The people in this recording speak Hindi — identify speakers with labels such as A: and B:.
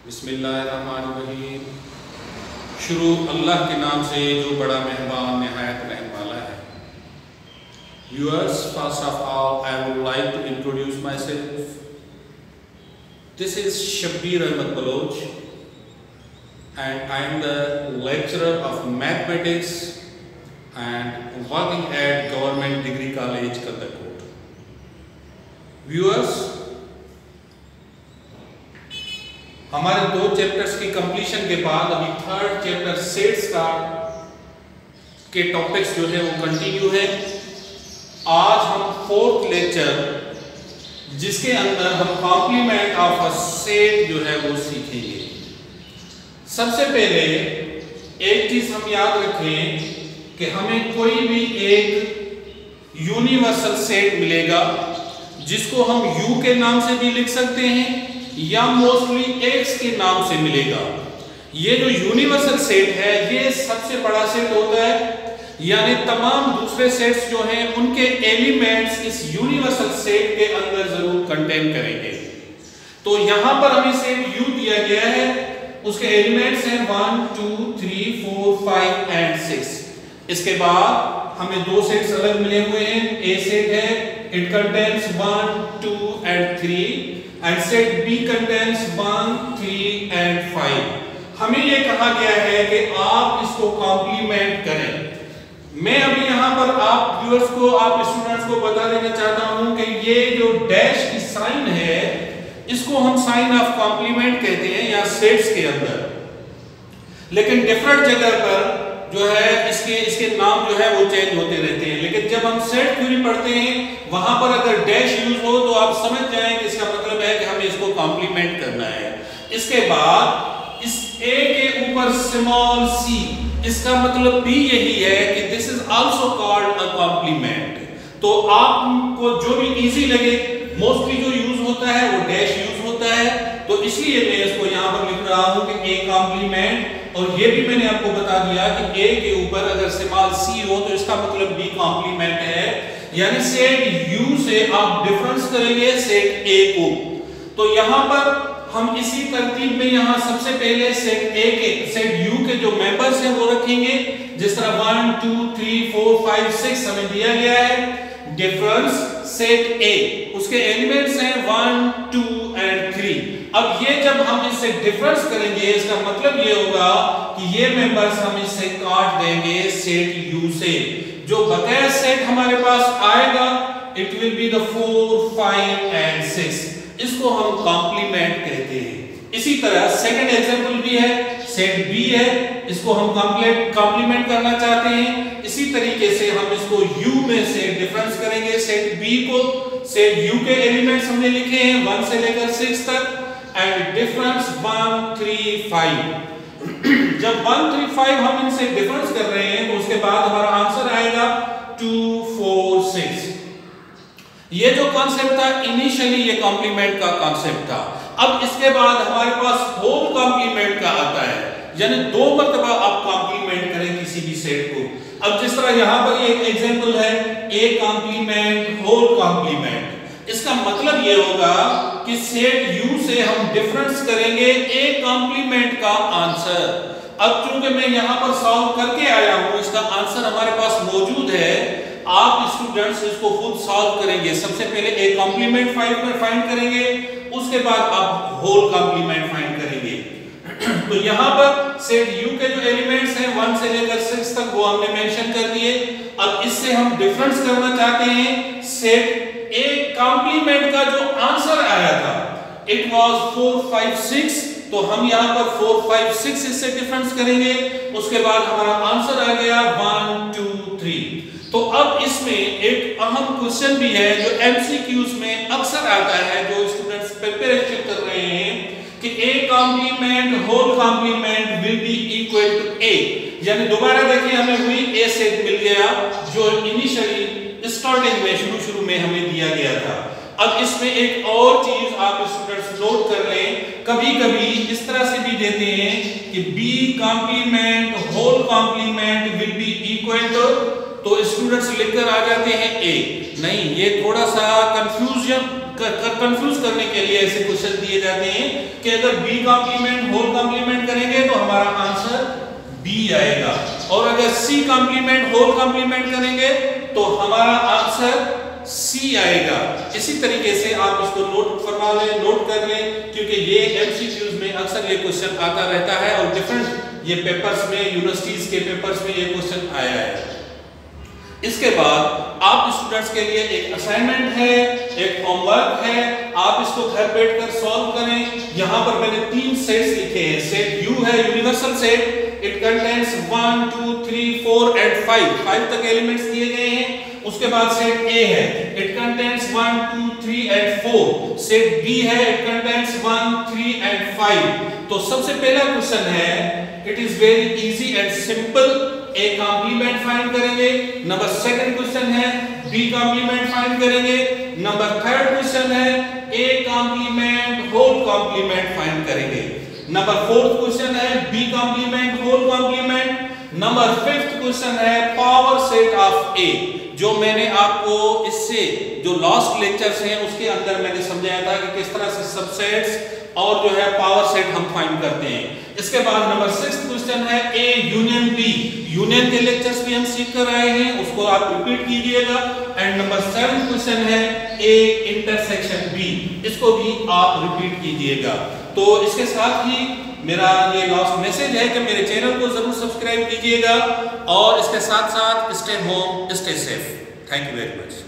A: बिस्मिल्लाहिर्रहमानिर्रहीम। शुरू अल्लाह के नाम से जो बड़ा मेहरबान निहायत रहम वाला है। Viewers, first of all, I would like to introduce myself. This is Shabbir Ahmed Baloch and I am the lecturer of mathematics and working at Government Degree College, Katakot. Viewers, हमारे दो चैप्टर्स की कंप्लीशन के बाद अभी थर्ड चैप्टर सेट्स का के टॉपिक्स जो है वो कंटिन्यू है। आज हम फोर्थ लेक्चर जिसके अंदर हम कॉम्प्लीमेंट ऑफ अ सेट जो है वो सीखेंगे। सबसे पहले एक चीज हम याद रखें कि हमें कोई भी एक यूनिवर्सल सेट मिलेगा जिसको हम यू के नाम से भी लिख सकते हैं या मोस्टली एक्स के नाम से मिलेगा। ये जो यूनिवर्सल सेट है ये सबसे बड़ा सेट होता है, यानी तमाम दूसरे सेट्स जो हैं उनके एलिमेंट्स इस यूनिवर्सल सेट के अंदर जरूर कंटेन करेंगे। तो यहां पर हमें सेट यू दिया गया है, उसके एलिमेंट्स हैं 1 2 3 4 5 एंड 6। इसके बाद हमें दो सेट्स अलग मिले हुए हैं। ए सेट है, it contains 1 2 and 3 and set B contains 1 3 and 5। हमें ये कहा गया है कि आप इसको कॉम्प्लीमेंट करें। मैं अभी यहाँ पर आप व्यूअर्स को, आप स्टूडेंट्स को बता देना चाहता हूँ कि ये जो डैश की साइन है इसको हम साइन ऑफ कॉम्प्लीमेंट कहते हैं या सेट्स के अंदर, लेकिन डिफरेंट जगह पर जो है इसके नाम जो है वो चेंज होते रहते हैं। लेकिन जब हम सेट थ्योरी पढ़ते हैं वहां पर अगर डैश यूज हो तो आप समझ जाएं कि इसका मतलब है कि हमें इसको कॉम्प्लीमेंट करना है। इसके बाद इस ए के ऊपर स्मॉल सी, इसका मतलब भी यही है कि this is also called a compliment. तो आपको जो भी इजी लगे, मोस्टली जो यूज होता है वो डैश यूज होता है, तो इसलिए मैं इसको यहां पर लिख रहा हूं कि ए कॉम्प्लीमेंट। और ये भी मैंने आपको बता दिया कि ए के ऊपर अगर स्मॉल सी हो तो इसका मतलब बी कॉम्प्लीमेंट है, यानी सेट यू से आप डिफरेंस करेंगे सेट ए को। तो यहां पर हम इसी तरतीब में यहां सबसे पहले सेट ए के, सेट यू के जो मेंबर्स हैं वो रखेंगे, जिस तरह 1 2 3 4 5 6 हमें दिया गया है। डिफरेंस सेट ए, उसके एलिमेंट्स हैं 1 2 एंड 3। अब ये जब हम इससे डिफरेंस करेंगे इसका मतलब ये होगा कि ये मेंबर्स हम इससे काट देंगे सेट यू से। जो बकाया सेट हमारे पास आएगा it will be the 4 5 and 6। इसको हम कॉम्प्लीमेंट कहते हैं। इसी तरह सेकंड एग्जांपल भी है, सेट बी है, इसको हम कॉम्प्लीमेंट करना चाहते हैं। इसी तरीके से हम इसको यू में से डिफरेंस करेंगे सेट बी को। सेट यू के एलिमेंट्स हमने लिखे हैं 1 से लेकर 6 तक एंड डिफरेंस 1 3 5। जब 1 3 5 हम इनसे डिफरेंस कर रहे हैं तो उसके बाद हमारा आंसर आएगा 2 4 6। ये जो कॉन्सेप्ट था इनिशियली ये कॉम्प्लीमेंट का कॉन्सेप्ट था। अब इसके बाद हमारे पास होल कॉम्प्लीमेंट का आता है, यानी 2 मर्तबा आप कॉम्प्लीमेंट करें किसी भी सेट को। अब जिस तरह यहां पर एक एग्जांपल है ए कॉम्प्लीमेंट होल कॉम्प्लीमेंट। इसका मतलब ये होगा कि सेट यू से हम डिफरेंस करेंगे ए कॉम्प्लीमेंट का आंसर। अब चूंकि मैं यहां पर सॉल्व करके आया हूं, इसका आंसर हमारे पास मौजूद है, आप स्टूडेंट्स इसको खुद सॉल्व करेंगे। सबसे पहले ए कॉम्प्लीमेंट फाइंड करेंगे, उसके बाद आप होल कॉम्प्लीमेंट फाइंड करेंगे। तो यहां पर सेट यू के जो एलिमेंट्स हैं 1 से लेकर 6 तक वो हमने मेंशन कर दिए। अब इससे हम डिफरेंस करना चाहते हैं सेट ए कॉम्प्लीमेंट का जो आंसर आया था इट वाज 4 5 6, तो हम यहां पर 4 5 6 इससे डिफरेंस करेंगे। उसके बाद हमारा आंसर आ गया 1 2 3। तो अब इसमें एक अहम क्वेश्चन भी है जो एमसीक्यूज में अक्सर आता है, जो स्टूडेंट्स प्रिपरेशन कर रहे हैं कि A complement whole complement will be equal to A. यानी दोबारा देखिए हमें वही ए सेट मिल गया जो इनिशियली स्टार्टिंग में शुरू में हमें दिया गया था। अब इसमें एक और चीज आप स्टूडेंट्स नोट कर लें, कभी कभी इस तरह से भी देते हैं कि B complement whole complement will be equal to, तो स्टूडेंट्स लिखकर आ जाते हैं ए। नहीं, ये थोड़ा सा कंफ्यूजन कंफ्यूज करने के लिए ऐसे क्वेश्चन दिए जाते हैं कि अगर बी कॉम्प्लीमेंट होल कॉम्प्लीमेंट करेंगे तो हमारा आंसर बी आएगा, और अगर सी कॉम्प्लीमेंट होल कॉम्प्लीमेंट करेंगे तो हमारा आंसर सी आएगा। इसी तरीके से आप इसको नोट फरमा लें, नोट कर लें, क्योंकि ये एमसीक्यूज में अक्सर ये क्वेश्चन आता रहता है और डिफरेंट ये पेपर्स में, यूनिवर्सिटीज के पेपर्स में ये क्वेश्चन आया है। इसके बाद आप स्टूडेंट्स के लिए एक असाइनमेंट है, एक होमवर्क है, आप इसको घर बैठकर सॉल्व करें। यहाँ पर मैंने 3 सेट्स लिखे हैं। सेट यू है universal set, it contains 1 2 3 4 and 5 तक एलिमेंट्स दिए गए हैं। उसके बाद सेट ए है, it contains 1 2 3 and 4। Set B है, इट कंटेन्स 1 3 एंड 5। तो सबसे पहला क्वेश्चन है, it is very easy and simple, A complement find करेंगे। नंबर सेकंड क्वेश्चन है बी कॉम्प्लीमेंट फाइंड करेंगे। नंबर थर्ड क्वेश्चन है A complement whole complement find करेंगे। नंबर फोर्थ क्वेश्चन है B complement whole complement. Number fifth question है पावर सेट ऑफ ए, जो मैंने आपको इससे जो लास्ट लेक्चर्स हैं उसके अंदर मैंने समझाया था कि किस तरह से सबसेट्स और जो है पावर सेट हम फाइंड करते हैं। इसके बाद नंबर 6 क्वेश्चन है ए यूनियन बी। यूनियन के लेक्चर्स भी हम सीख कर आए हैं, उसको आप रिपीट कीजिएगा। एंड नंबर 7 क्वेश्चन है ए इंटरसेक्शन बी, इसको भी आप रिपीट कीजिएगा। तो इसके साथ ही मेरा ये लास्ट मैसेज है कि मेरे चैनल को जरूर सब्सक्राइब कीजिएगा और इसके साथ साथ stay home stay safe. Thank you very much.